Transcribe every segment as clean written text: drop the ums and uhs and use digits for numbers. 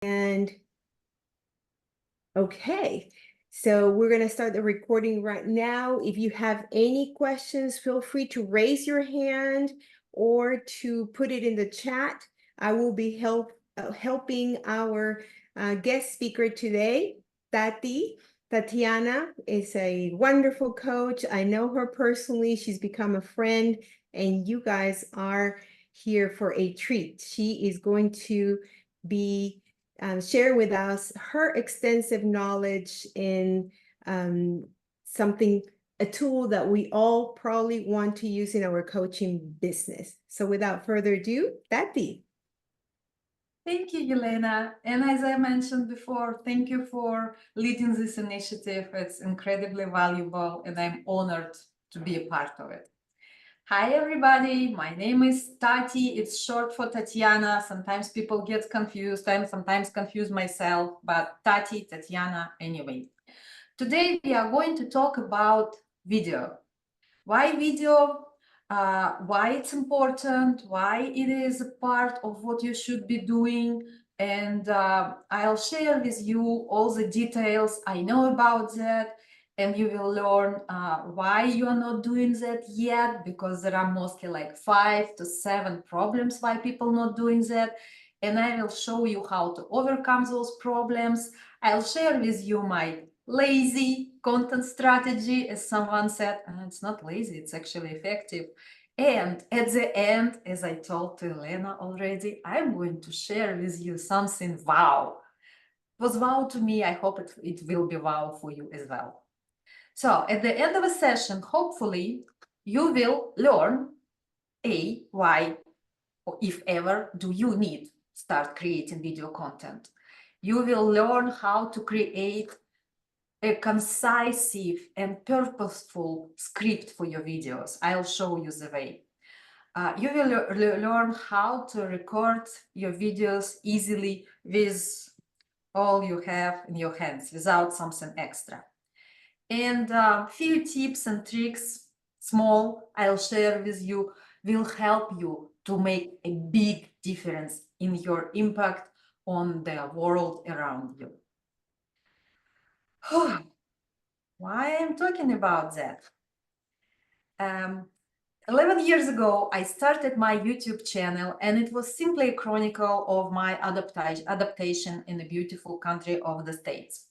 And okay, so we're going to start the recording right now. If you have any questions, feel free to raise your hand or to put it in the chat. I will be helping our guest speaker today, Tatiana is a wonderful coach. I know her personally. She's become a friend, and you guys are here for a treat. She is going to be share with us her extensive knowledge in a tool that we all probably want to use in our coaching business. So without further ado, Tati. Thank you, Yelena. And as I mentioned before, thank you for leading this initiative. It's incredibly valuable, and I'm honored to be a part of it. Hi, everybody. My name is Tati. It's short for Tatiana. Sometimes people get confused. I'm sometimes confused myself, but Tati, Tatiana, anyway. Today, we are going to talk about video. Why video? Why it's important, why it is a part of what you should be doing, and I'll share with you all the details I know about that, and you will learn why you are not doing that yet, because there are mostly like 5 to 7 problems why people not doing that, and I will show you how to overcome those problems. I'll share with you my lazy content strategy, as someone said. It's not lazy, it's actually effective. And at the end, as I told to Elena already, I'm going to share with you something wow. It was wow to me. I hope it will be wow for you as well. So at the end of a session, hopefully you will learn why, or if ever, do you need start creating video content. You will learn how to create a concise and purposeful script for your videos. I'll show you the way. You will learn how to record your videos easily with all you have in your hands without something extra. And a few tips and tricks, small, I'll share with you, will help you to make a big difference in your impact on the world around you. Why I'm talking about that? 11 years ago, I started my YouTube channel, and it was simply a chronicle of my adaptation in the beautiful country of the States.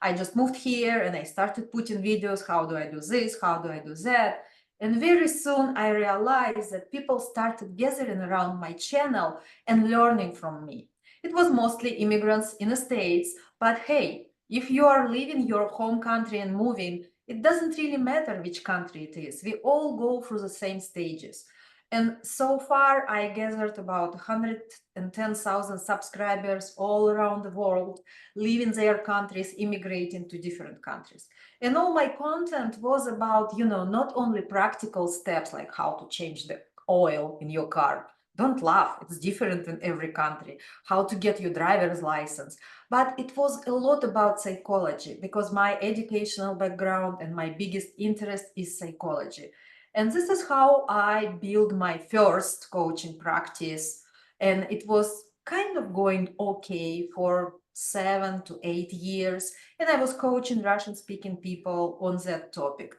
I just moved here and I started putting videos. How do I do this? How do I do that? And very soon I realized that people started gathering around my channel and learning from me. It was mostly immigrants in the States, but hey, if you are leaving your home country and moving, it doesn't really matter which country it is. We all go through the same stages. And so far, I gathered about 110,000 subscribers all around the world, leaving their countries, immigrating to different countries. And all my content was about, not only practical steps like how to change the oil in your car. Don't laugh, it's different in every country. How to get your driver's license. But it was a lot about psychology, because my educational background and my biggest interest is psychology. And this is how I built my first coaching practice. And it was kind of going okay for 7 to 8 years. And I was coaching Russian-speaking people on that topic.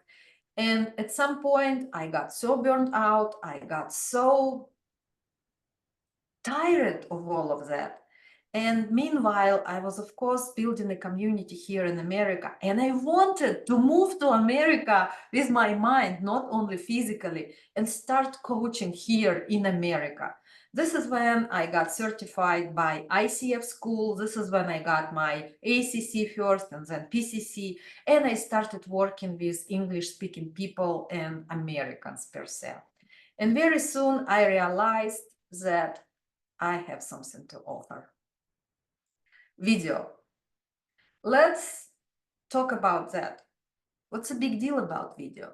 And at some point, I got so burned out, I got so tired of all of that. And meanwhile, I was, of course, building a community here in America. And I wanted to move to America with my mind, not only physically, and start coaching here in America. This is when I got certified by ICF school. This is when I got my ACC first and then PCC. And I started working with English-speaking people and Americans per se. And very soon I realized that I have something to offer. Video. Let's talk about that. What's a big deal about video?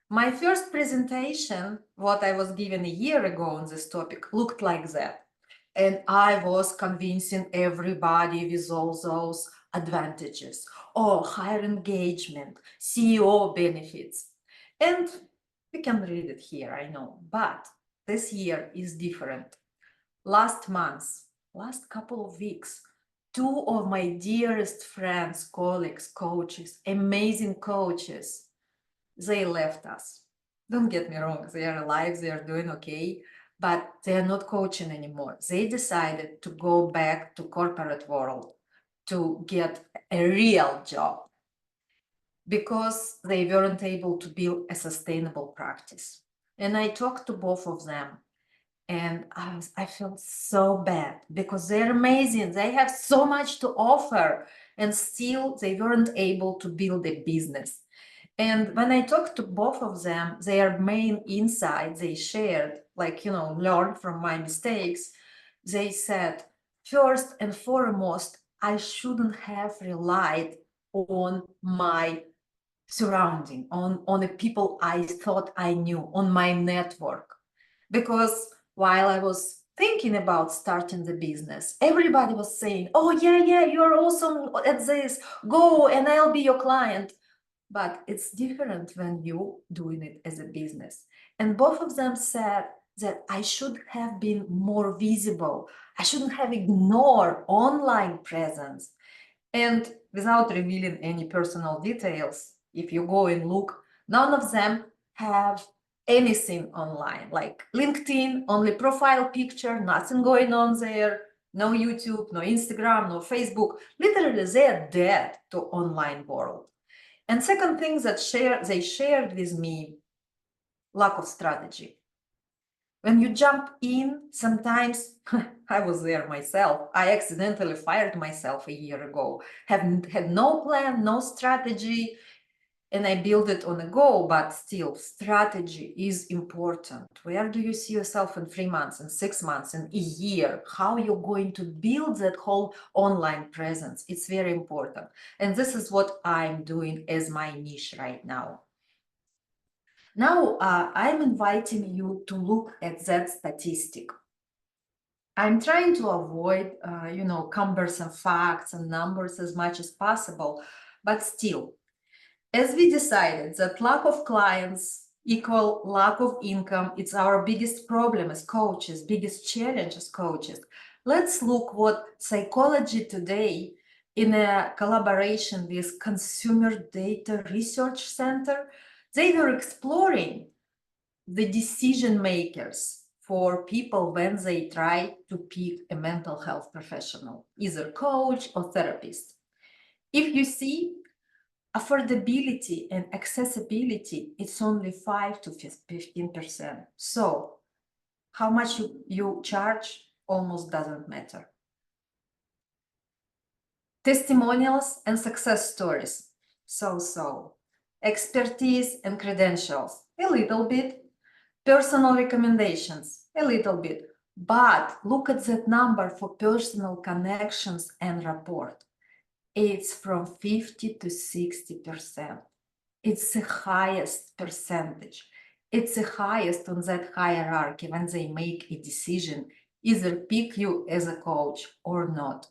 My first presentation, what I was given a year ago on this topic, looked like that. And I was convincing everybody with all those advantages. Oh, higher engagement, CEO benefits. And we can read it here, I know. But this year is different. Last couple of weeks, two of my dearest friends, colleagues, coaches, amazing coaches, they left us. Don't get me wrong, they are alive, they are doing okay, but they are not coaching anymore. They decided to go back to corporate world to get a real job because they weren't able to build a sustainable practice. And I talked to both of them, and I felt so bad because they're amazing. They have so much to offer, and still they weren't able to build a business. And when I talked to both of them, their main insights they shared, like, learn from my mistakes. They said, first and foremost, I shouldn't have relied on my surrounding, on the people I thought I knew, on my network. Because while I was thinking about starting the business, everybody was saying, oh, yeah, you're awesome at this, go and I'll be your client. But it's different when you doing it as a business. And both of them said that I should have been more visible. I shouldn't have ignored online presence. And without revealing any personal details, if you go and look, none of them have anything online, like LinkedIn, only profile picture, nothing going on there, no YouTube, no Instagram, no Facebook. Literally, they're dead to online world. And second thing that they shared with me, lack of strategy. When you jump in, sometimes I was there myself. I accidentally fired myself a year ago. Had no plan, no strategy, and I built it on a go, but still, strategy is important. Where do you see yourself in 3 months, in 6 months, in a year? How you're going to build that whole online presence? It's very important. And this is what I'm doing as my niche right now. Now, I'm inviting you to look at that statistic. I'm trying to avoid, cumbersome facts and numbers as much as possible, but still, as we decided that lack of clients equal lack of income, it's our biggest problem as coaches, biggest challenge as coaches. Let's look what Psychology Today, in a collaboration with Consumer Data Research Center, they were exploring the decision makers for people when they try to pick a mental health professional, either coach or therapist. If you see affordability and accessibility, it's only 5 to 15%. So how much you charge almost doesn't matter. Testimonials and success stories, so. Expertise and credentials, a little bit. Personal recommendations, a little bit. But look at that number for personal connections and rapport. It's from 50 to 60%. It's the highest percentage. It's the highest on that hierarchy when they make a decision, either pick you as a coach or not.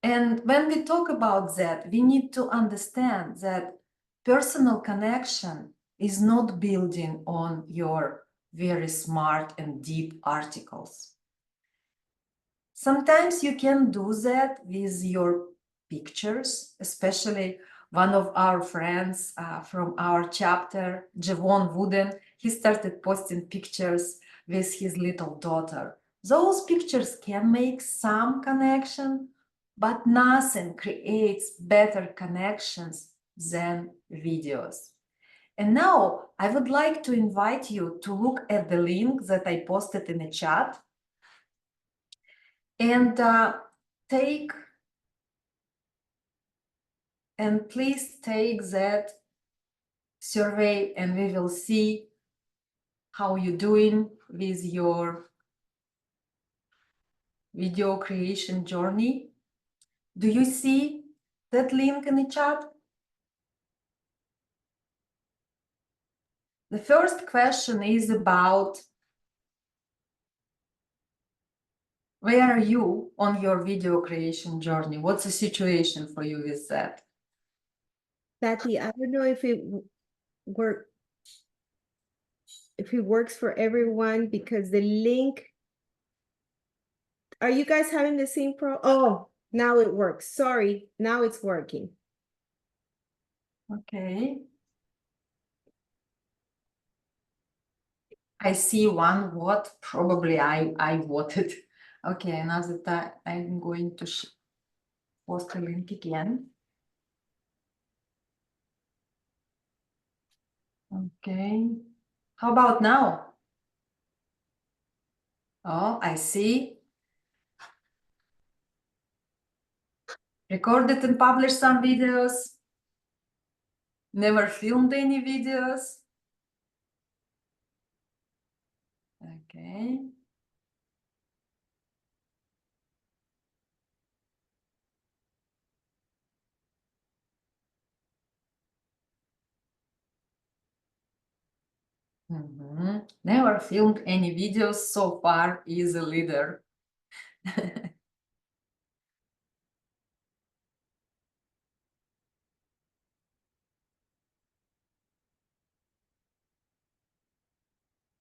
And when we talk about that, we need to understand that personal connection is not building on your very smart and deep articles. Sometimes you can do that with your pictures, especially one of our friends from our chapter, Javon Wooden, he started posting pictures with his little daughter. Those pictures can make some connection, but nothing creates better connections than videos. And now I would like to invite you to look at the link that I posted in the chat and please take that survey, and we will see how you're doing with your video creation journey. Do you see that link in the chat? The first question is about where are you on your video creation journey? What's the situation for you with that? Tati, I don't know if it works for everyone because the link. Are you guys having the same problem? Oh, Now it works. Sorry, now it's working. Okay. I see one vote. Probably I voted. Okay, now that I'm going to post a link again. Okay. How about now? Oh, I see. Recorded and published some videos. Never filmed any videos. Okay. Never filmed any videos so far is a leader.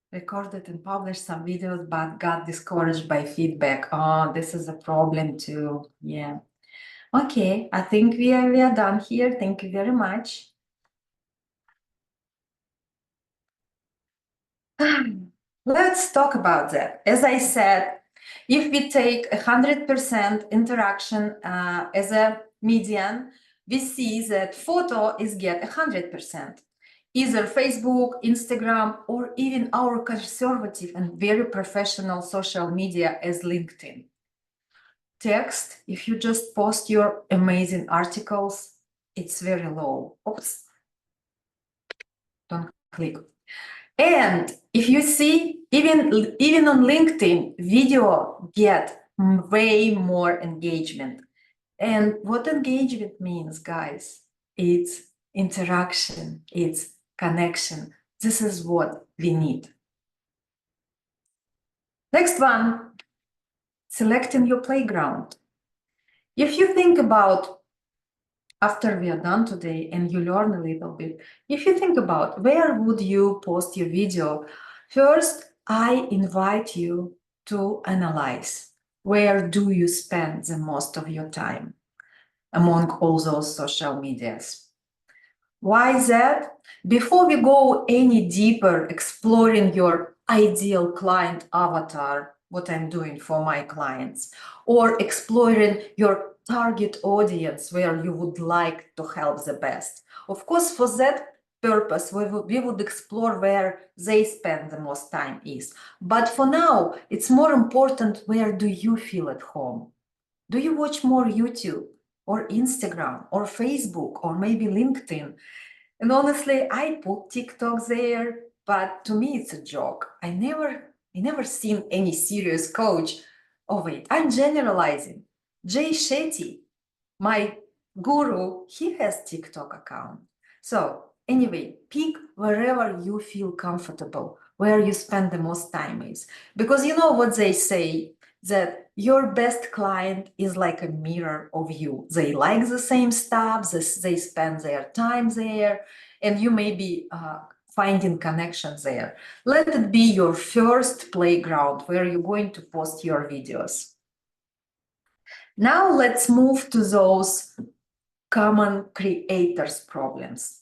Recorded and published some videos, but got discouraged by feedback. Oh, this is a problem too. Yeah. Okay, I think we are done here. Thank you very much. Let's talk about that. As I said, if we take 100% interaction as a median, we see that photo is get 100%. Either Facebook, Instagram, or even our conservative and very professional social media as LinkedIn. Text, if you just post your amazing articles, it's very low. Oops. Don't click. And if you see, even on LinkedIn, video get way more engagement. And what engagement means, guys? It's interaction, it's connection. This is what we need. Next one, selecting your playground. If you think about, after we are done today and you learn a little bit, if you think about where would you post your video, first, I invite you to analyze where do you spend the most of your time among all those social medias. Why is that? Before we go any deeper exploring your ideal client avatar, what I'm doing for my clients, or exploring your target audience where you would like to help the best. Of course, for that purpose, we would explore where they spend the most time is. But for now, it's more important, where do you feel at home? Do you watch more YouTube or Instagram or Facebook or maybe LinkedIn? And honestly, I put TikTok there, but to me it's a joke. I never seen any serious coach. Oh wait, I'm generalizing. Jay Shetty, my guru, he has TikTok account. So anyway, pick wherever you feel comfortable, where you spend the most time is. Because you know what they say, that your best client is like a mirror of you. They like the same stuff, they spend their time there, and you may be finding connections there. Let it be your first playground where you're going to post your videos. Now let's move to those common creators problems.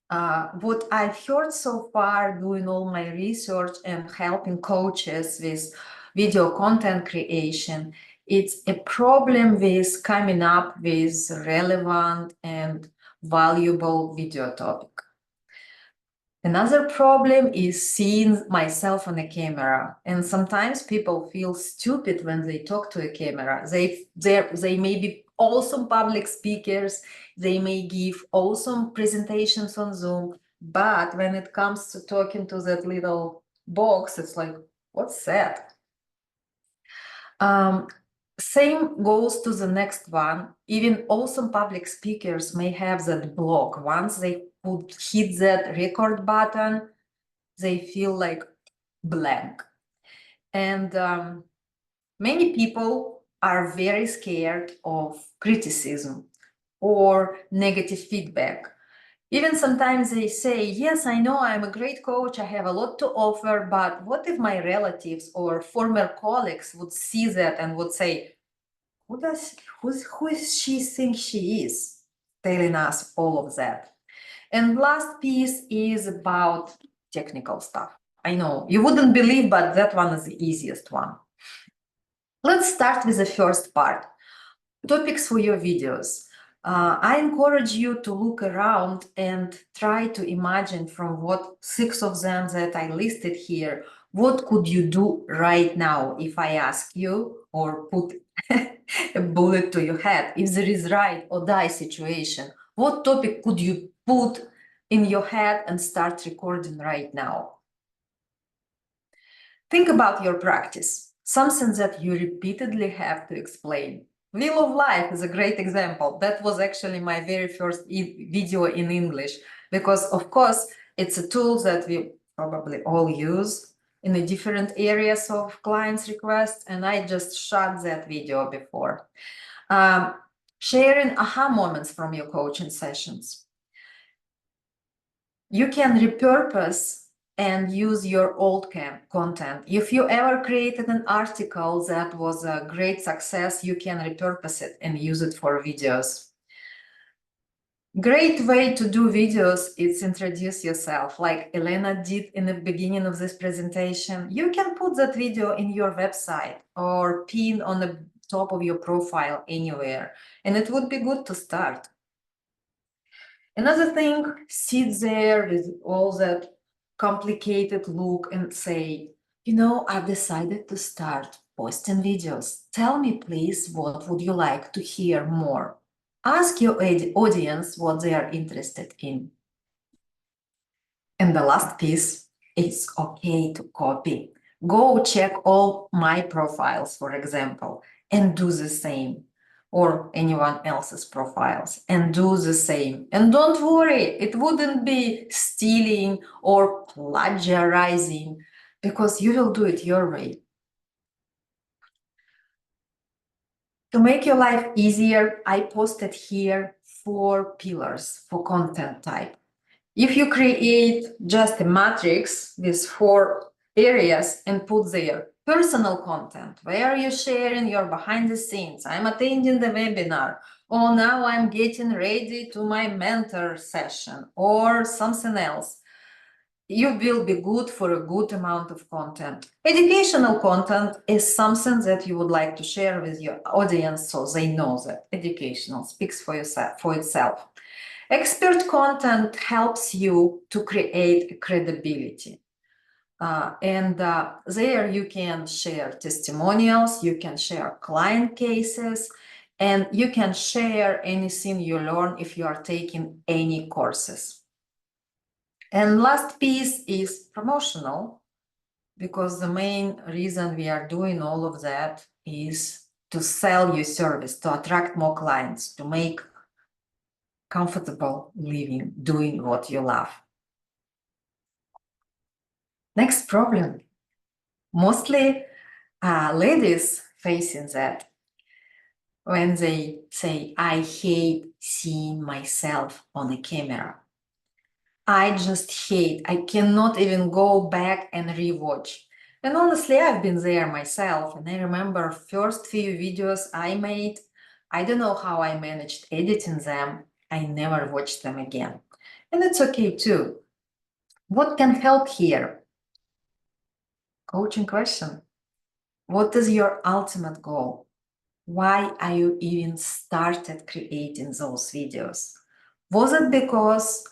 What I've heard so far doing all my research and helping coaches with video content creation, it's a problem with coming up with relevant and valuable video topic. Another problem is seeing myself on a camera, and sometimes people feel stupid when they talk to a camera. They may be awesome public speakers, they may give awesome presentations on Zoom, but when it comes to talking to that little box, it's like, what's that? Same goes to the next one. Even awesome public speakers may have that block. Once they would hit that record button, they feel like blank. And many people are very scared of criticism or negative feedback. Even sometimes they say, yes, I know I'm a great coach, I have a lot to offer, but what if my relatives or former colleagues would see that and would say, who is she think she is, telling us all of that. And last piece is about technical stuff. I know you wouldn't believe, but that one is the easiest one. Let's start with the first part, topics for your videos. I encourage you to look around and try to imagine from what 6 of them that I listed here, what could you do right now if I ask you, or put a bullet to your head, if there is right or die situation, what topic could you put in your head and start recording right now? Think about your practice, something that you repeatedly have to explain. Wheel of Life is a great example. That was actually my very first video in English, because of course, it's a tool that we probably all use in the different areas of clients' requests, and I just shot that video before. Sharing aha moments from your coaching sessions. You can repurpose and use your old content. If you ever created an article that was a great success, you can repurpose it and use it for videos. Great way to do videos is introduce yourself, like Elena did in the beginning of this presentation. You can put that video in your website or pin on the top of your profile anywhere, and it would be good to start. Another thing, sit there with all that complicated look and say, you know, I've decided to start posting videos. Tell me, please, what would you like to hear more? Ask your audience what they are interested in. And the last piece, it's okay to copy. Go check all my profiles, for example, and do the same, or anyone else's profiles, and do the same. And don't worry, it wouldn't be stealing or plagiarizing, because you will do it your way. To make your life easier, I posted here 4 pillars for content type. If you create just a matrix with 4 areas and put there personal content, where you're sharing your behind the scenes, I'm attending the webinar, or now I'm getting ready to my mentor session, or something else, you will be good for a good amount of content. Educational content is something that you would like to share with your audience so they know that educational speaks for itself. Expert content helps you to create credibility. There you can share testimonials, you can share client cases, and you can share anything you learn if you are taking any courses. And last piece is promotional, because the main reason we are doing all of that is to sell your service, to attract more clients, to make comfortable living, doing what you love. Next problem. Mostly ladies facing that when they say, I hate seeing myself on the camera. I just hate, I cannot even go back and rewatch. And honestly, I've been there myself, and I remember first few videos I made, I don't know how I managed editing them, I never watched them again. And it's okay too. What can help here? Coaching question. What is your ultimate goal? Why are you even started creating those videos? Was it because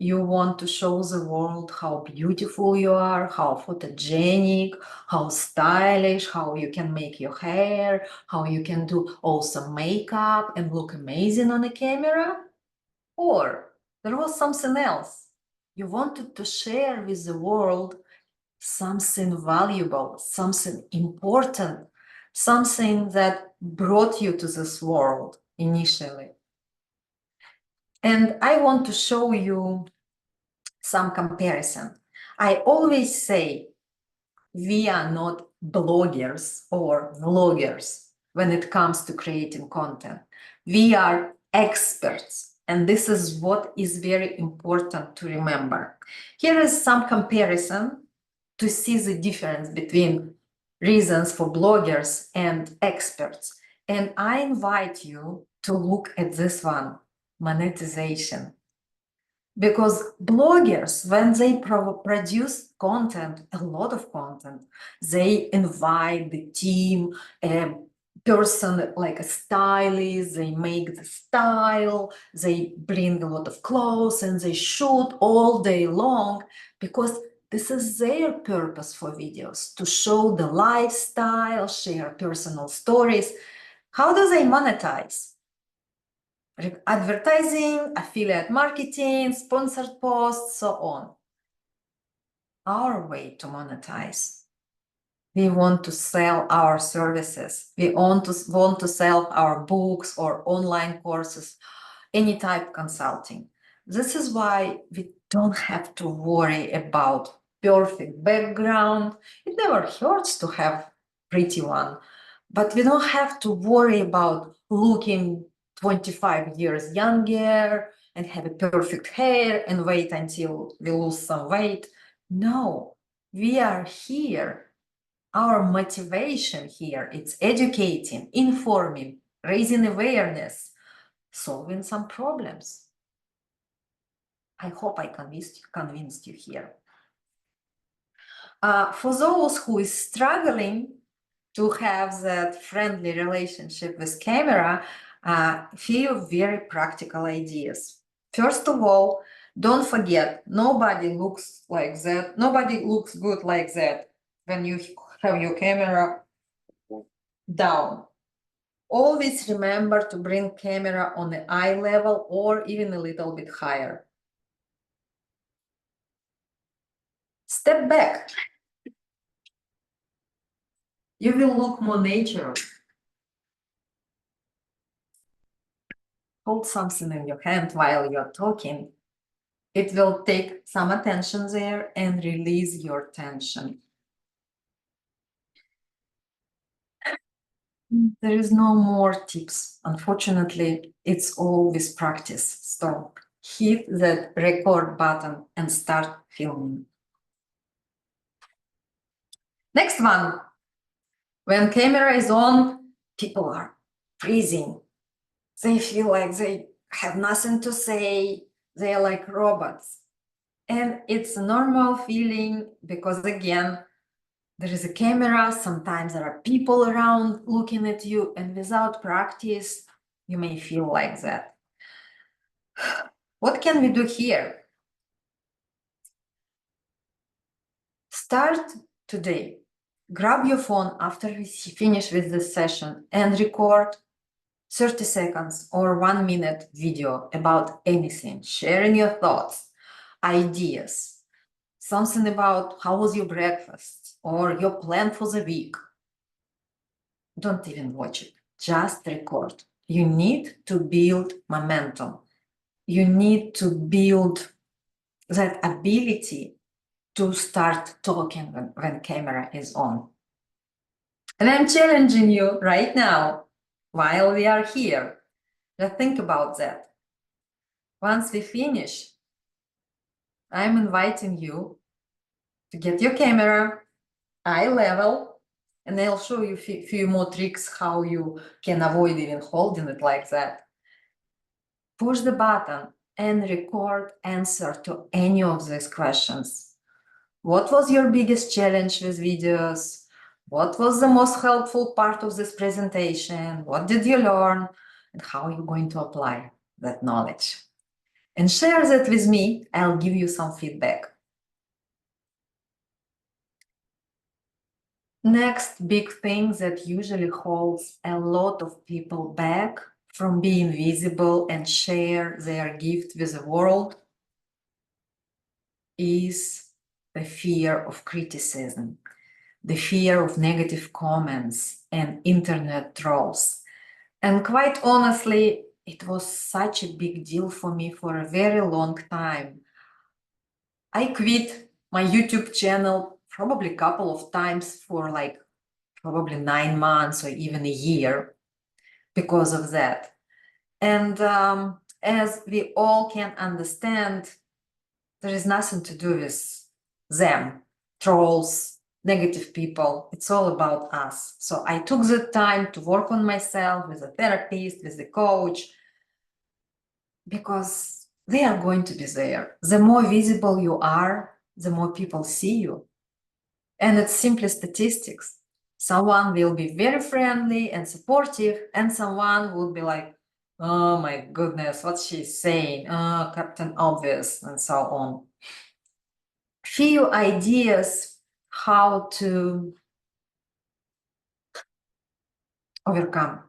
you want to show the world how beautiful you are, how photogenic, how stylish, how you can make your hair, how you can do awesome makeup and look amazing on a camera? Or there was something else. You wanted to share with the world something valuable, something important, something that brought you to this world initially. And I want to show you some comparison. I always say we are not bloggers or vloggers when it comes to creating content. We are experts, and this is what is very important to remember. Here is some comparison to see the difference between reasons for bloggers and experts. And I invite you to look at this one, monetization. Because bloggers, when they produce content, a lot of content, they invite the team, a person like a stylist, they make the style, they bring a lot of clothes and they shoot all day long because this is their purpose for videos, to show the lifestyle, share personal stories. How do they monetize? Advertising, affiliate marketing, sponsored posts, so on. Our way to monetize. We want to sell our services. We want to sell our books or online courses, any type consulting. This is why we don't have to worry about perfect background. It never hurts to have pretty one, but we don't have to worry about looking 25 years younger and have a perfect hair and wait until we lose some weight. No, we are here. Our motivation here, it's educating, informing, raising awareness, solving some problems. I hope I convinced you here. For those who is struggling to have that friendly relationship with camera, few very practical ideas. First of all, don't forget, nobody looks like that. Nobody looks good like that when you have your camera down. Always remember to bring camera on the eye level or even a little bit higher. Step back. You will look more natural. Hold something in your hand while you're talking. It will take some attention there and release your tension. There is no more tips. Unfortunately, it's all with practice. So hit that record button and start filming. Next one. When camera is on, people are freezing. They feel like they have nothing to say. They are like robots. And it's a normal feeling because, again, there is a camera. Sometimes there are people around looking at you, and without practice, you may feel like that. What can we do here? Start today. Grab your phone after we finish with this session and record 30 seconds or 1 minute video about anything, sharing your thoughts, ideas, something about how was your breakfast or your plan for the week. Don't even watch it, just record. You need to build momentum. You need to build that ability to start talking when camera is on. And I'm challenging you right now, while we are here, to think about that. Once we finish, I'm inviting you to get your camera eye level, and I'll show you a few more tricks how you can avoid even holding it like that. Push the button and record answer to any of these questions. What was your biggest challenge with videos? What was the most helpful part of this presentation? What did you learn? And how are you going to apply that knowledge? And share that with me. I'll give you some feedback. Next big thing that usually holds a lot of people back from being visible and share their gift with the world is the fear of criticism, the fear of negative comments and internet trolls. And quite honestly, it was such a big deal for me for a very long time. I quit my YouTube channel probably a couple of times for like probably 9 months or even a year because of that. And as we all can understand, there is nothing to do with them, trolls, negative people. It's all about us. So I took the time to work on myself with a therapist, with a coach, because they are going to be there. The more visible you are, the more people see you. And it's simply statistics. Someone will be very friendly and supportive, and someone will be like, oh my goodness, what she's saying, oh, Captain Obvious, and so on. Few ideas how to overcome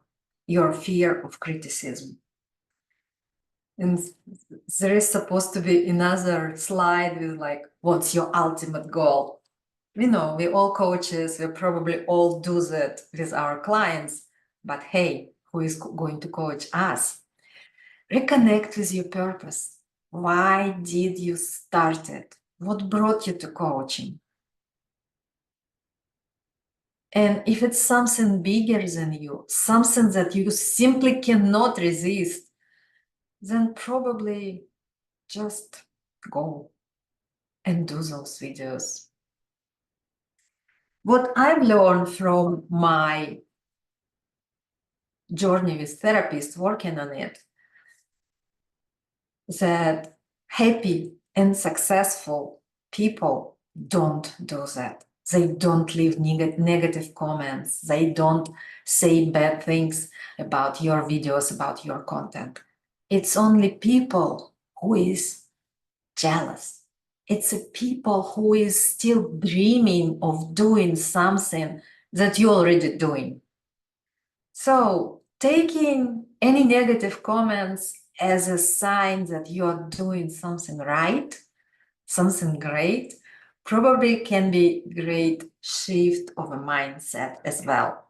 your fear of criticism. And there is supposed to be another slide with like, what's your ultimate goal? We know we all coaches, we probably all do that with our clients, but hey, who is going to coach us? Reconnect with your purpose. Why did you start it? What brought you to coaching? And if it's something bigger than you, something that you simply cannot resist, then probably just go and do those videos. What I've learned from my journey with therapists working on it, that happy and successful people don't do that. They don't leave negative comments. They don't say bad things about your videos, about your content. It's only people who is jealous. It's a people who is still dreaming of doing something that you're already doing. So taking any negative comments as a sign that you're doing something right, something great, probably can be a great shift of a mindset as well.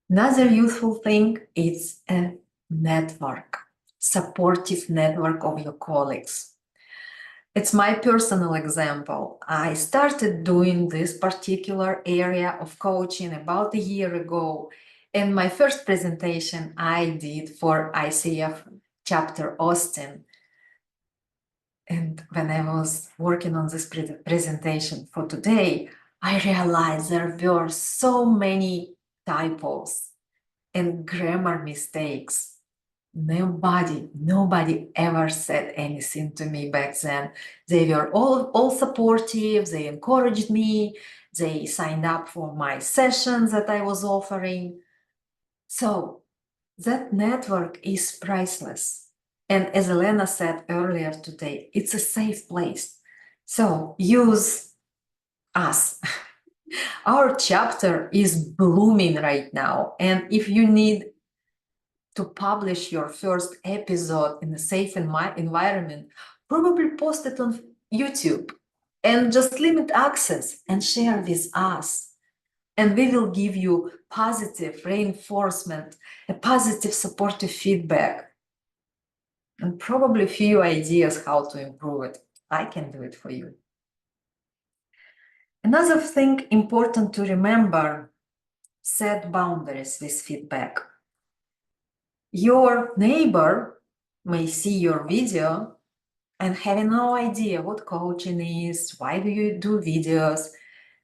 Another useful thing is a network, supportive network of your colleagues. It's my personal example. I started doing this particular area of coaching about a year ago. And my first presentation I did for ICF chapter Austin. And when I was working on this presentation for today, I realized there were so many typos and grammar mistakes. Nobody ever said anything to me back then. They were all supportive, they encouraged me, they signed up for my sessions that I was offering. So that network is priceless. And as Elena said earlier today, it's a safe place. So use us. Our chapter is blooming right now. And if you need to publish your first episode in a safe environment, probably post it on YouTube and just limit access and share with us. And we will give you positive reinforcement, a positive supportive feedback, and probably a few ideas how to improve it. I can do it for you. Another thing important to remember, set boundaries with feedback. Your neighbor may see your video and having no idea what coaching is, why do you do videos,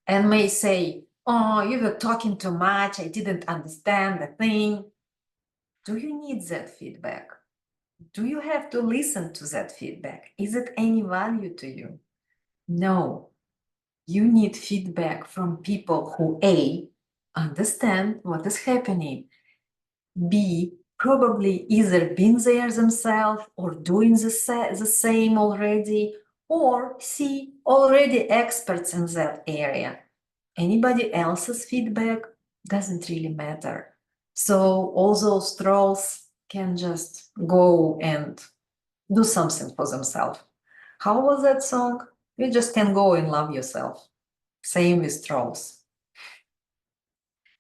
and may say, oh, you were talking too much, I didn't understand the thing. Do you need that feedback? Do you have to listen to that feedback? Is it any value to you? No. You need feedback from people who A, understand what is happening, B, probably either been there themselves or doing the same already, or C, already experts in that area. Anybody else's feedback doesn't really matter. So all those trolls can just go and do something for themselves. How was that song? You just can go and love yourself. Same with trolls.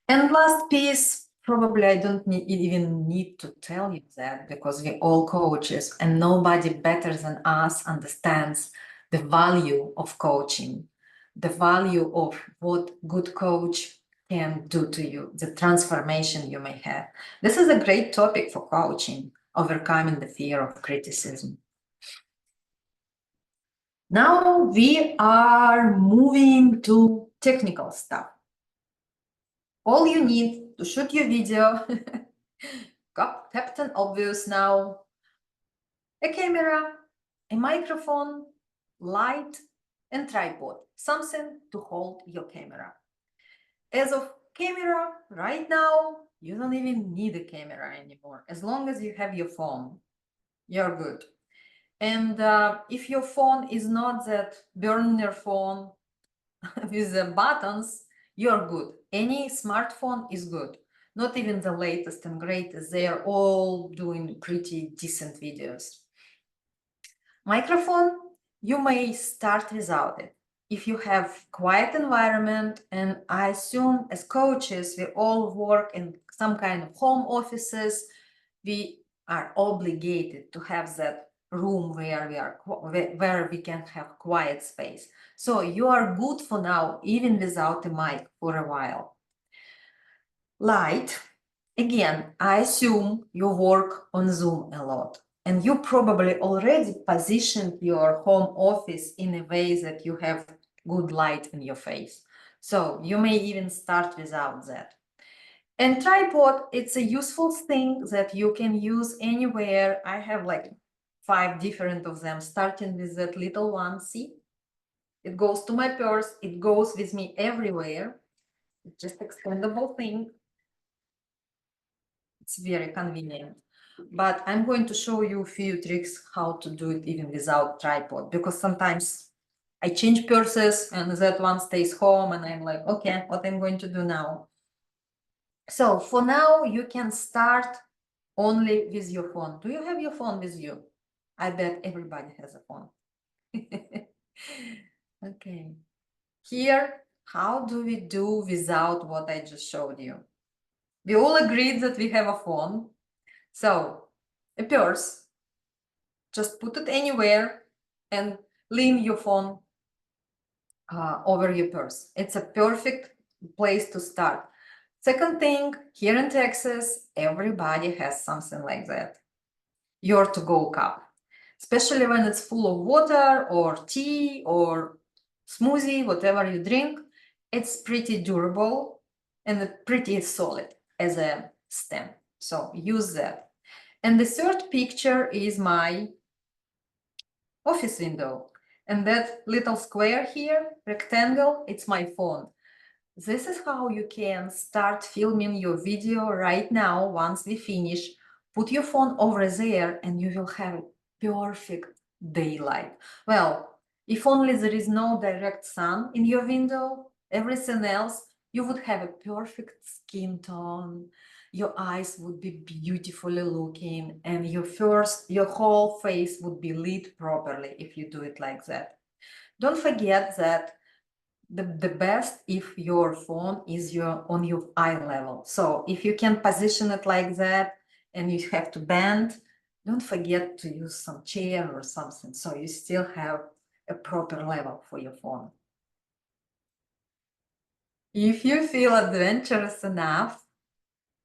And last piece, probably I don't even need to tell you that, because we're all coaches and nobody better than us understands the value of coaching, the value of what good coach can do to you, the transformation you may have. This is a great topic for coaching, overcoming the fear of criticism. Now we are moving to technical stuff. All you need to shoot your video, Captain Obvious now, a camera, a microphone, light, and tripod, something to hold your camera. As of camera, right now, you don't even need a camera anymore. As long as you have your phone, you're good. And if your phone is not that burner phone with the buttons, you're good. Any smartphone is good. Not even the latest and greatest. They are all doing pretty decent videos. Microphone, you may start without it. If you have quiet environment, and I assume as coaches, we all work in some kind of home offices, we are obligated to have that room where we can have quiet space. So you are good for now, even without a mic for a while. Light, again, I assume you work on Zoom a lot, and you probably already positioned your home office in a way that you have good light in your face. So you may even start without that. And tripod, it's a useful thing that you can use anywhere. I have like 5 different of them, starting with that little one. See, it goes to my purse. It goes with me everywhere. It's just extendable thing. It's very convenient. But I'm going to show you a few tricks how to do it even without tripod, because sometimes I change purses and that one stays home and I'm like, okay, what I'm going to do now? So for now, you can start only with your phone. Do you have your phone with you? I bet everybody has a phone. Okay. Here, how do we do without what I just showed you? We all agreed that we have a phone. So a purse, just put it anywhere and lean your phone over your purse. It's a perfect place to start. Second thing, here in Texas, everybody has something like that. Your to-go cup, especially when it's full of water or tea or smoothie, whatever you drink. It's pretty durable and pretty solid as a stem. So use that. And the third picture is my office window. And that little square here, rectangle, it's my phone. This is how you can start filming your video right now. Once we finish, put your phone over there and you will have perfect daylight. Well, if only there is no direct sun in your window, everything else, you would have a perfect skin tone. Your eyes would be beautifully looking and your whole face would be lit properly if you do it like that. Don't forget that the best if your phone is on your eye level. So if you can position it like that and you have to bend, don't forget to use some chair or something so you still have a proper level for your phone. If you feel adventurous enough,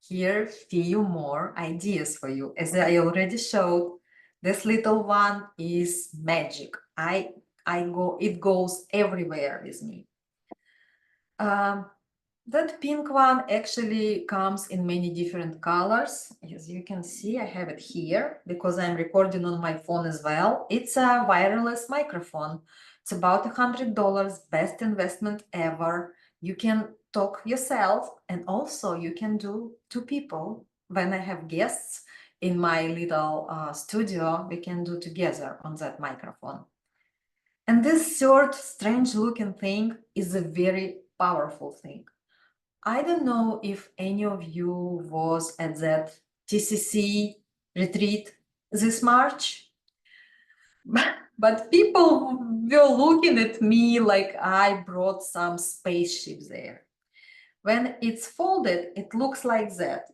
here are few more ideas for you. As I already showed, this little one is magic. It goes everywhere with me. That pink one actually comes in many different colors. As you can see, I have it here because I'm recording on my phone as well. It's a wireless microphone. It's about $100, best investment ever. You can talk yourself and also you can do 2 people. When I have guests in my little studio, we can do together on that microphone. And this third strange looking thing is a very powerful thing. I don't know if any of you was at that TCC retreat this March, but people were looking at me like I brought some spaceship there. When it's folded, it looks like that.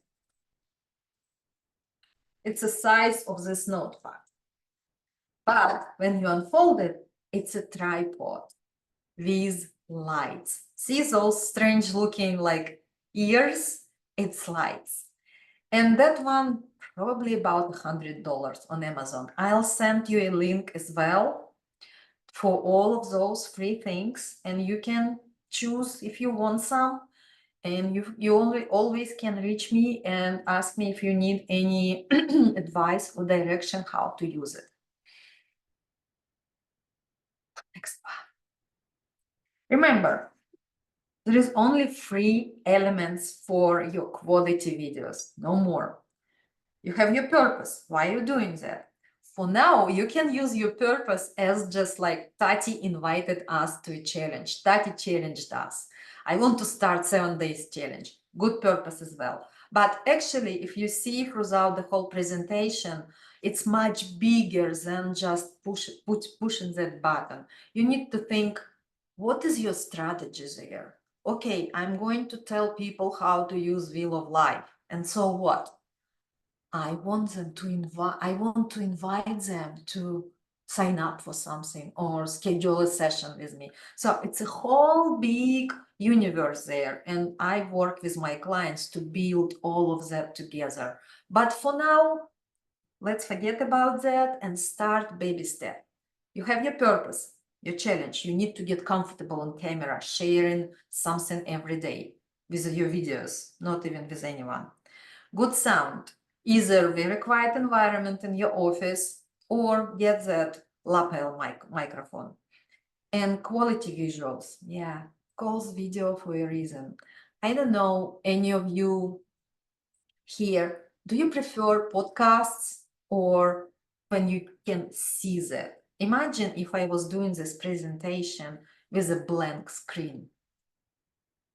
It's the size of this notepad. But when you unfold it, it's a tripod with lights. See those strange looking like ears? It's lights. And that one probably about $100 on Amazon. I'll send you a link as well for all of those free things, and you can choose if you want some. And you always can reach me and ask me if you need any advice or direction how to use it. Next one. Remember, there is only 3 elements for your quality videos, no more. You have your purpose. Why are you doing that? For now, you can use your purpose as just like Tati invited us to a challenge. Tati challenged us. I want to start 7 days challenge. Good purpose as well. But actually, if you see throughout the whole presentation, it's much bigger than just pushing that button. You need to think, what is your strategy there? Okay, I'm going to tell people how to use Wheel of Life. And so what? I want to invite them to sign up for something or schedule a session with me. So it's a whole big universe there. And I work with my clients to build all of that together. But for now, let's forget about that and start baby step. You have your purpose, your challenge. You need to get comfortable on camera, sharing something every day with your videos, not even with anyone. Good sound, either very quiet environment in your office or get that lapel microphone. And quality visuals, yeah, calls video for a reason. I don't know any of you here, do you prefer podcasts or when you can see that? Imagine if I was doing this presentation with a blank screen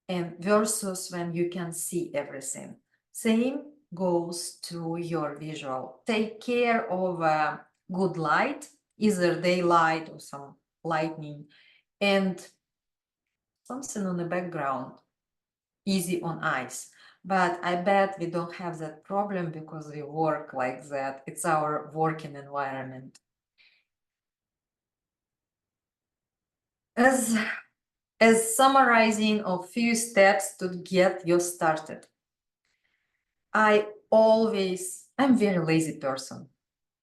and versus when you can see everything. Same goes to your visual. Take care of good light, either daylight or some lightning, and something on the background, easy on eyes. But I bet we don't have that problem because we work like that. It's our working environment. As summarizing a few steps to get you started. I'm very lazy person.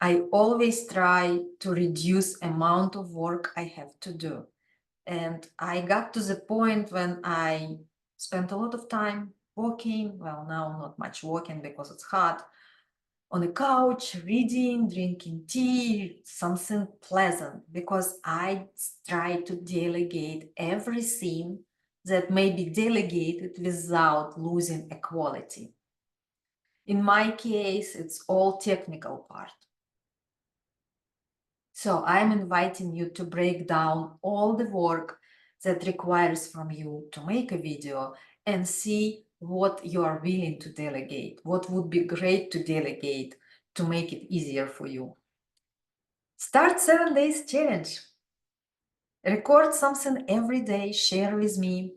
I always try to reduce amount of work I have to do. And I got to the point when I spent a lot of time walking, well, now not much walking because it's hot, on the couch, reading, drinking tea, something pleasant, because I try to delegate everything that may be delegated without losing a quality. In my case, it's all technical part. So I'm inviting you to break down all the work that requires from you to make a video and see what you are willing to delegate, what would be great to delegate to make it easier for you. Start 7 days challenge. Record something every day, share with me,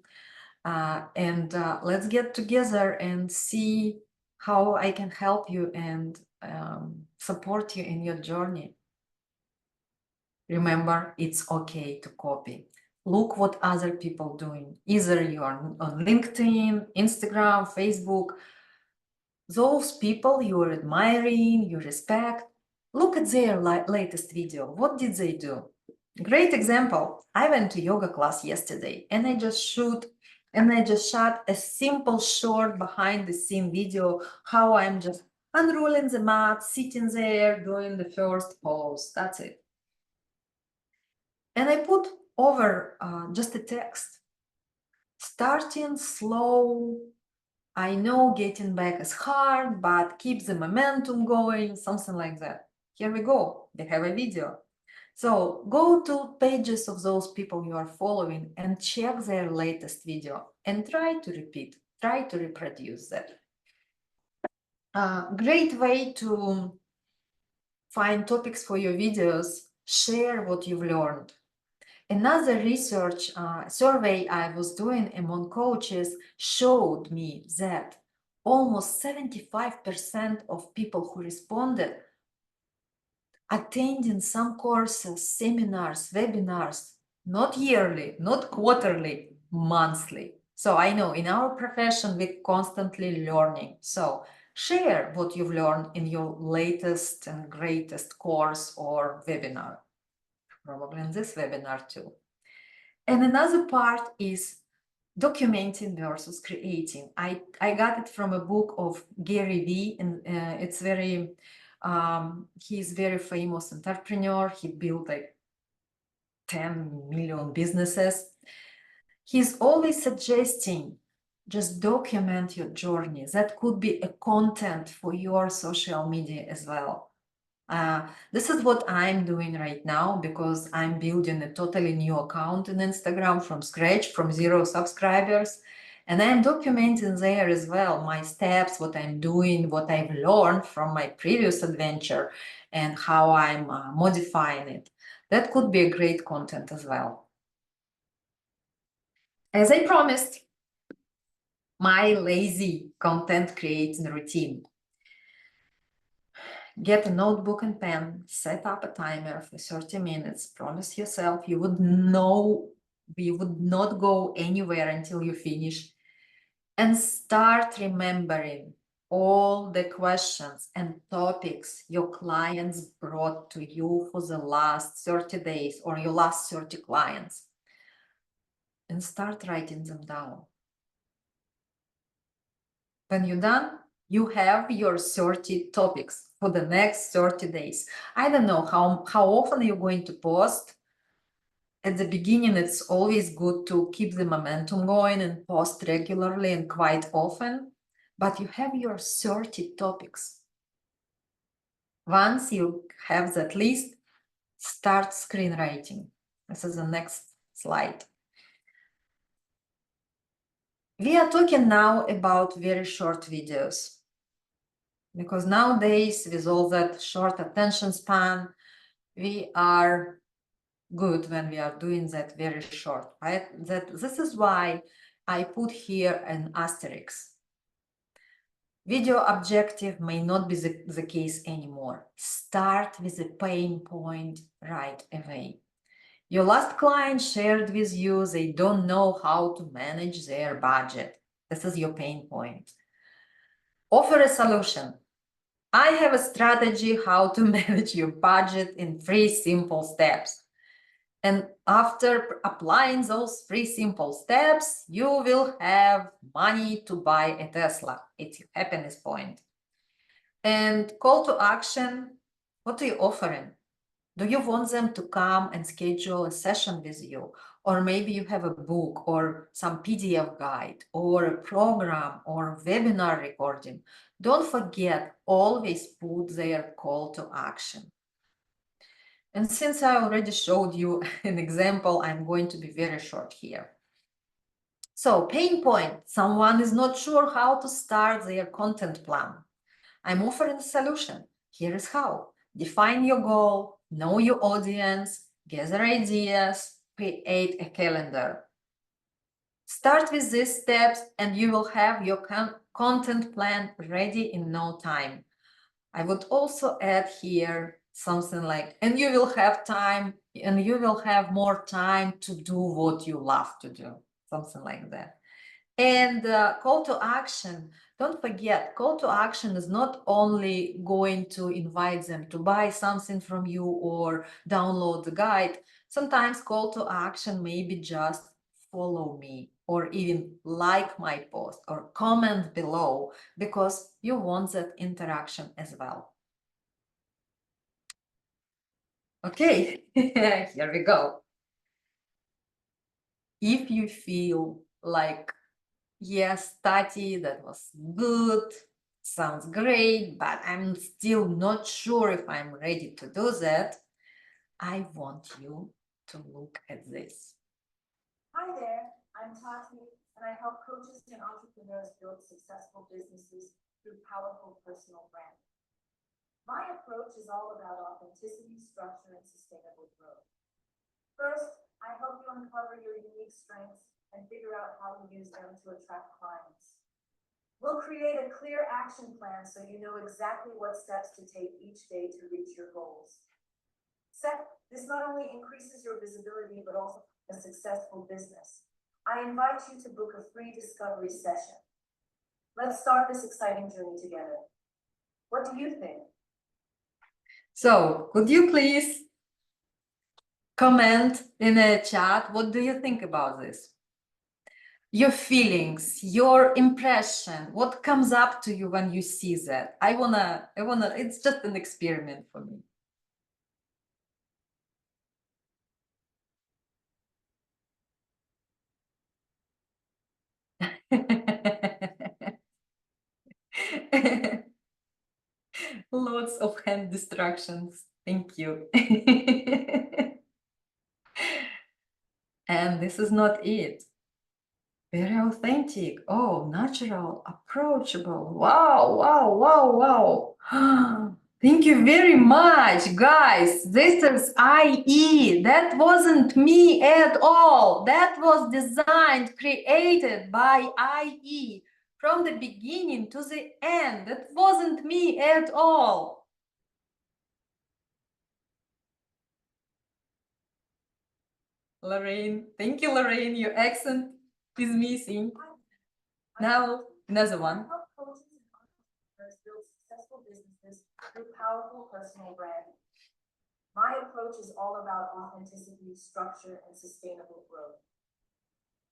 and let's get together and see how I can help you and support you in your journey. Remember, it's okay to copy. Look what other people doing. Either you are on LinkedIn, Instagram, Facebook. Those people you are admiring, you respect. Look at their latest video. What did they do? Great example. I went to yoga class yesterday and I just shot a simple short behind the scene video how I'm just unrolling the mat, sitting there, doing the first pose. That's it. And I put over just a text. Starting slow. I know getting back is hard, but keep the momentum going, something like that. Here we go. We have a video. So go to pages of those people you are following and check their latest video and try to repeat, try to reproduce that. Great way to find topics for your videos, share what you've learned. Another research survey I was doing among coaches showed me that almost 75% of people who responded attending some courses, seminars, webinars, not yearly, not quarterly, monthly. So I know in our profession, we're constantly learning. So share what you've learned in your latest and greatest course or webinar. probably in this webinar too. And another part is documenting versus creating. I got it from a book of Gary Vee, and it's very, he's very famous entrepreneur. He built like 10 million businesses. He's always suggesting just document your journey. That could be a content for your social media as well. This is what I'm doing right now because I'm building a totally new account in Instagram from scratch, from 0 subscribers. And I'm documenting there as well my steps, what I'm doing, what I've learned from my previous adventure, and how I'm modifying it. That could be a great content as well. As I promised, my lazy content creating routine. Get a notebook and pen, set up a timer for 30 minutes, promise yourself you would not go anywhere until you finish, and start remembering all the questions and topics your clients brought to you for the last 30 days or your last 30 clients, and start writing them down. When you're done, you have your 30 topics for the next 30 days. I don't know how often you're going to post. At the beginning, it's always good to keep the momentum going and post regularly and quite often, but you have your 30 topics. Once you have that list, start screenwriting. This is the next slide. We are talking now about very short videos, because nowadays, with all that short attention span, we are good when we are doing that very short, right? This is why I put here an asterisk. Video objective may not be the case anymore. Start with a pain point right away. Your last client shared with you they don't know how to manage their budget. This is your pain point. Offer a solution. I have a strategy how to manage your budget in 3 simple steps. And after applying those 3 simple steps, you will have money to buy a Tesla. It's your happiness point. And call to action, what are you offering? Do you want them to come and schedule a session with you? Or maybe you have a book or some PDF guide or a program or webinar recording. Don't forget, always put their call to action. And since I already showed you an example, I'm going to be very short here. So, pain point, someone is not sure how to start their content plan. I'm offering a solution. Here is how. Define your goal, know your audience, gather ideas, create a calendar. Start with these steps and you will have your content plan ready in no time. I would also add here something like, and you will have time, and you will have more time to do what you love to do, something like that. And call to action, don't forget, call to action is not only going to invite them to buy something from you or download the guide. Sometimes call to action may be just follow me or even like my post or comment below, because you want that interaction as well. Okay, here we go. If you feel like, yes, Tati, that was good, sounds great, but I'm still not sure if I'm ready to do that, I want you to look at this. Hi there, I'm Tati, and I help coaches and entrepreneurs build successful businesses through powerful personal branding. My approach is all about authenticity, structure, and sustainable growth. First, I help you uncover your unique strengths and figure out how to use them to attract clients. We'll create a clear action plan so you know exactly what steps to take each day to reach your goals. Second, this not only increases your visibility, but also a successful business. I invite you to book a free discovery session. Let's start this exciting journey together. What do you think? So, could you please comment in the chat. What do you think about this? Your feelings, your impression, what comes up to you when you see that? I wanna, it's just an experiment for me. Lots of hand distractions. Thank you. And this is not it. Very authentic. Oh, natural, approachable. Wow, wow, wow, wow. Thank you very much, guys. This is IE. That wasn't me at all. That was designed, created by IE from the beginning to the end. That wasn't me at all. Lorraine, thank you, Lorraine. Your accent is missing. Now, another one. Help coaches and entrepreneurs build successful businesses through powerful personal branding. My approach is all about authenticity, structure, and sustainable growth.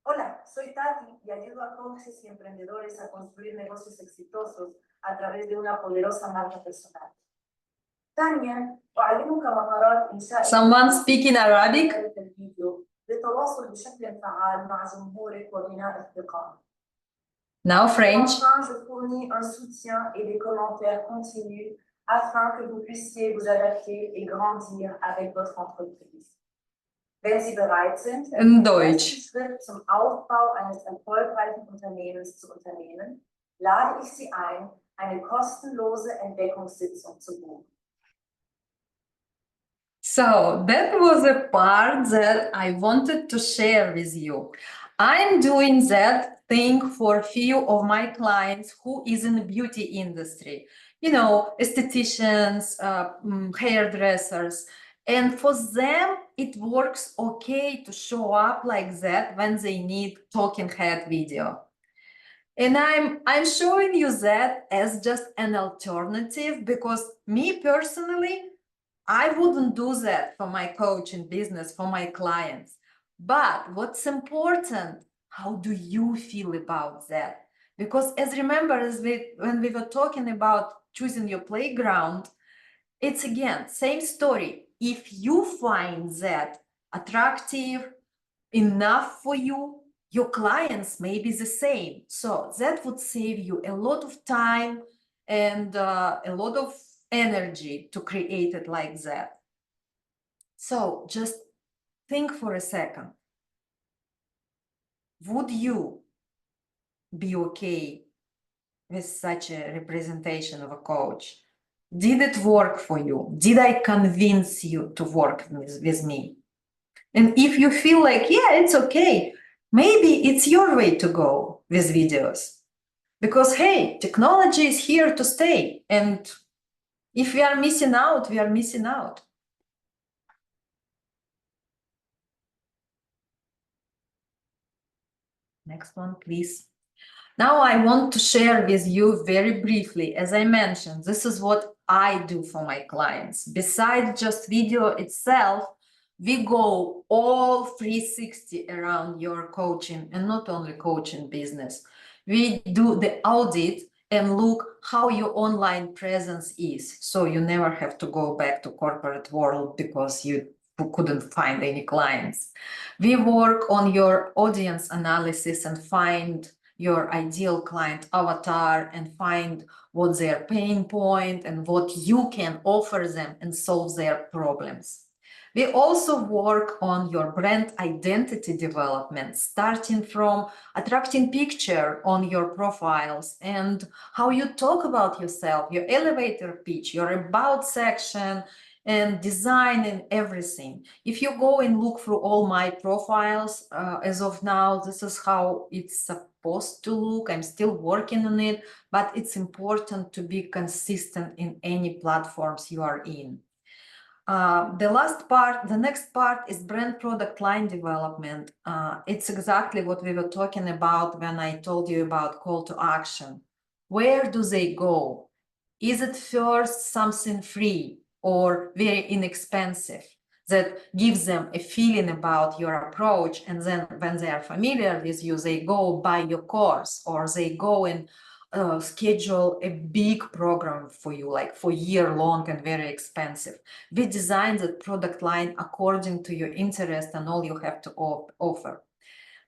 Hola, soy Tati y ayudo a coaches y emprendedores a construir negocios exitosos a través de una poderosa marca personal. ثانيا أعلمك مهارات إنشاء Someone speaking Arabic? الفيديو للتواصل بشكل فعال مع جمهورك وبناء الثقة. Now French. Enfin, je fournis un soutien et des commentaires continus afin que vous puissiez vous adapter et grandir avec votre entreprise. Wenn Sie bereit sind, In den Deutsch. ersten Schritt zum Aufbau eines erfolgreichen Unternehmens zu unternehmen, lade ich Sie ein, eine kostenlose Entdeckungssitzung zu buchen. So that was a part that I wanted to share with you. I'm doing that thing for a few of my clients who is in the beauty industry, you know, estheticians, hairdressers. And for them, it works okay to show up like that when they need talking head video. And I'm showing you that as just an alternative because me personally, I wouldn't do that for my coaching business, for my clients. But what's important, how do you feel about that? Because remember, when we were talking about choosing your playground, it's again, same story. If you find that attractive enough for you, your clients may be the same. So that would save you a lot of time and a lot of energy to create it like that. So just think for a second. Would you be okay with such a representation of a coach? Did it work for you? Did I convince you to work with me? And if you feel like, yeah, it's okay, maybe it's your way to go with videos. Because, hey, technology is here to stay. And if we are missing out, we are missing out. Next one, please. Now I want to share with you very briefly, as I mentioned, this is what I do for my clients. Besides just video itself, we go all 360 around your coaching and not only coaching business. We do the audit and look how your online presence is. So you never have to go back to corporate world because you couldn't find any clients. We work on your audience analysis and find your ideal client avatar and find what's their pain point and what you can offer them and solve their problems. We also work on your brand identity development, starting from attracting picture on your profiles and how you talk about yourself, your elevator pitch, your about section, and design and everything. If you go and look through all my profiles, as of now, this is how it's supposed to look. I'm still working on it, but it's important to be consistent in any platforms you are in. The next part is brand product line development. It's exactly what we were talking about when I told you about call to action. Where do they go? Is it first something free or very inexpensive? that gives them a feeling about your approach. And then when they are familiar with you, they go buy your course, or they go and schedule a big program for you, like for year long and very expensive. We design the product line according to your interest and all you have to offer.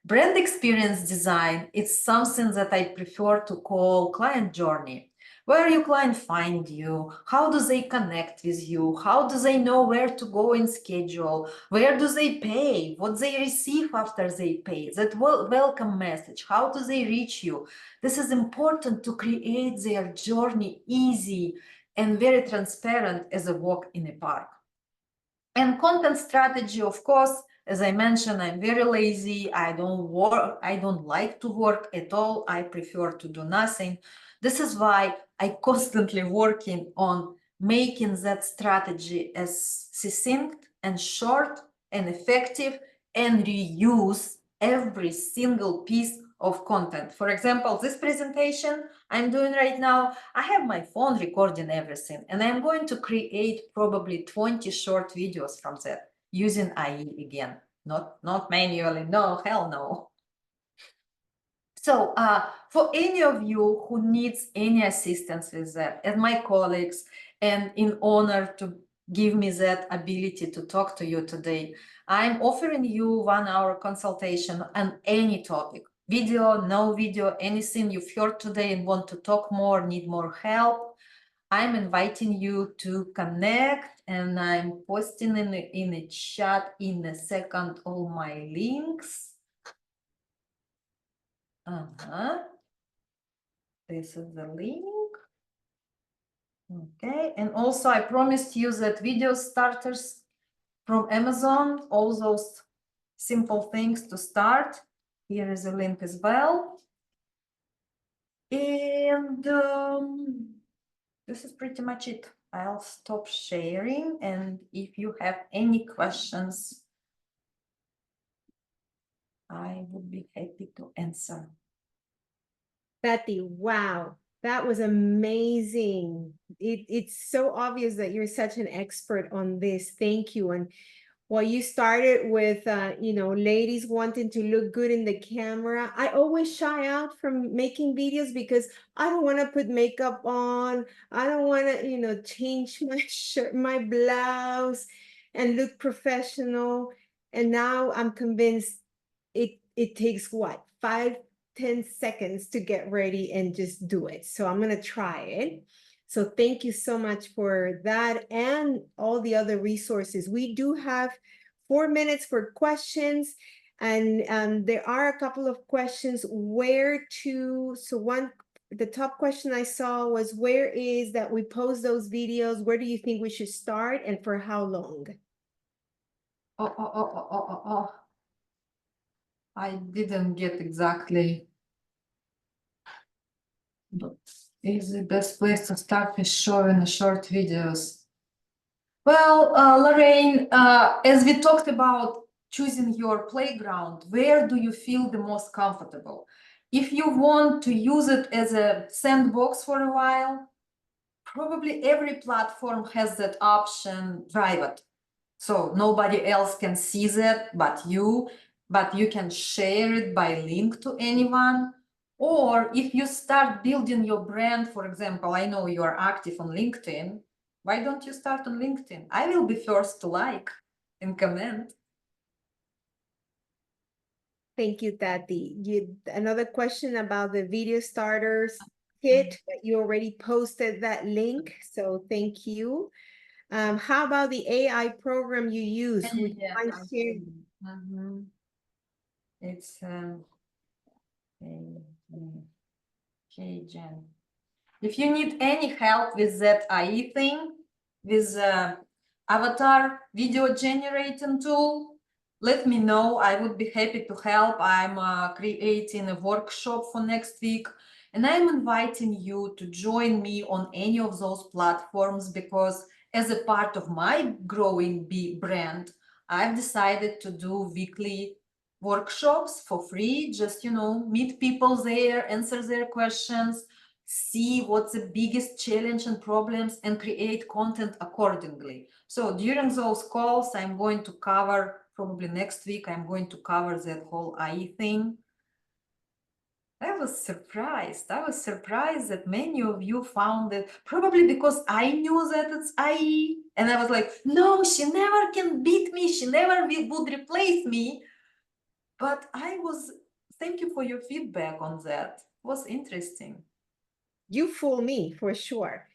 Brand experience design is something that I prefer to call client journey. Where your client find you, how do they connect with you, how do they know where to go in schedule, where do they pay, what they receive after they pay, that welcome message, how do they reach you. This is important to create their journey easy and very transparent as a walk in a park. And content strategy, of course, as I mentioned, I'm very lazy. I don't like to work at all. I prefer to do nothing. This is why I constantly working on making that strategy as succinct and short and effective, and reuse every single piece of content. For example, this presentation I'm doing right now, I have my phone recording everything, and I'm going to create probably 20 short videos from that using AI again, not manually, no, hell no. So for any of you who needs any assistance with that, and my colleagues, and in honor to give me that ability to talk to you today, I'm offering you 1-hour consultation on any topic, video, no video, anything you've heard today and want to talk more, need more help. I'm inviting you to connect, and I'm posting in the chat in a second all my links. This is the link. Okay, and also I promised you that video starters from Amazon, all those simple things to start. Here is a link as well. And this is pretty much it. I'll stop sharing, and if you have any questions, I would be happy to answer. Betty, wow, that was amazing. It's so obvious that you're such an expert on this. Thank you. And while you started with, ladies wanting to look good in the camera, I always shy out from making videos because I don't want to put makeup on. I don't want to, change my shirt, my blouse, and look professional. And now I'm convinced it takes what, 5-10 seconds to get ready and just do it. So I'm going to try it. So thank you so much for that and all the other resources. We do have 4 minutes for questions, and there are a couple of questions the top question I saw was, where is that we post those videos? Where do you think we should start, and for how long? I didn't get exactly. But is the best place to start with showing the short videos? Well, Lorraine, as we talked about choosing your playground, where do you feel the most comfortable? If you want to use it as a sandbox for a while, probably every platform has that option, private. So nobody else can see that but you can share it by link to anyone. Or if you start building your brand, for example, I know you are active on LinkedIn. Why don't you start on LinkedIn? I will be first to like and comment. Thank you, Tati. Another question about the video starters kit, that you already posted that link, so thank you. How about the AI program you use? Would you mind sharing? It's Jen. If you need any help with that AI thing, with avatar video generating tool, let me know. I would be happy to help. I'm creating a workshop for next week, and I'm inviting you to join me on any of those platforms, because as a part of my growing brand, I've decided to do weekly workshops for free, just meet people there, answer their questions, see what's the biggest challenge and problems, and create content accordingly. So during those calls, I'm going to cover, probably next week, I'm going to cover that whole AI thing. I was surprised. I was surprised that many of you found it, probably because I knew that it's AI. And I was like, no, she never can beat me. She never would replace me. But thank you for your feedback on that. It was interesting. You fool me for sure.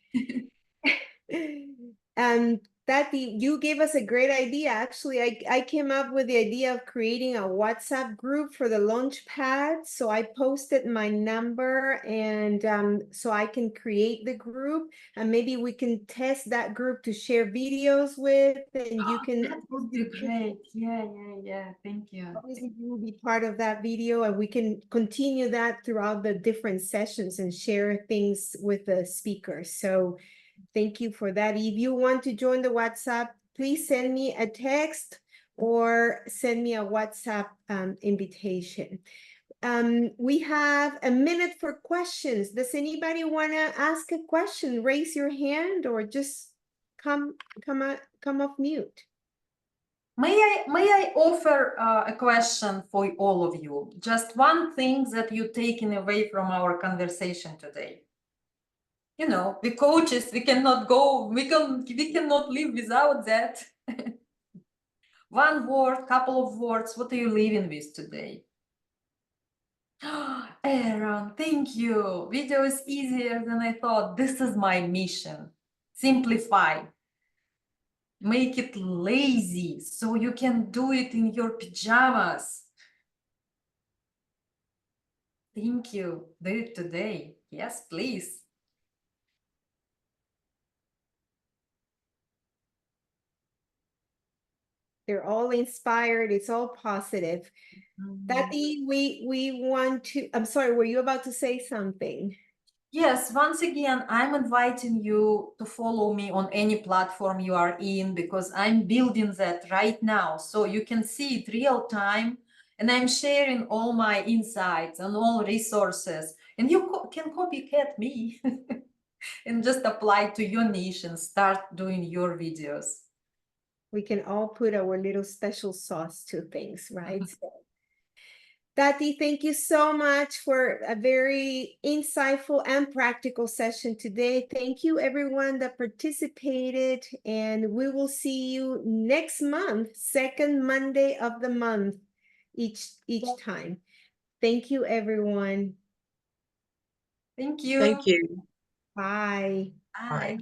Tati, you gave us a great idea. Actually, I came up with the idea of creating a WhatsApp group for the Launchpad. So I posted my number, and so I can create the group, and maybe we can test that group to share videos with, and you can. That would be great. Yeah. Thank you. Obviously, you will be part of that video, and we can continue that throughout the different sessions and share things with the speakers. So thank you for that. If you want to join the WhatsApp, please send me a text or send me a WhatsApp invitation. We have a minute for questions. Does anybody want to ask a question? Raise your hand or just come off mute. May I offer a question for all of you? Just one thing that you're taking away from our conversation today. You know, we coaches, we cannot live without that. One word, couple of words, what are you leaving with today? Aaron, thank you. Video is easier than I thought. This is my mission. Simplify. Make it lazy so you can do it in your pajamas. Thank you. Do it today. Yes, please. They're all inspired. It's all positive. Tati, we want to, I'm sorry, were you about to say something? Yes, once again, I'm inviting you to follow me on any platform you are in, because I'm building that right now. So you can see it real time, and I'm sharing all my insights and all resources, and you can copycat me and just apply to your niche and start doing your videos. We can all put our little special sauce to things, right? So, Tati, thank you so much for a very insightful and practical session today. Thank you everyone that participated, and we will see you next month, second Monday of the month, each time. Thank you, everyone. Thank you. Thank you. Bye. Bye.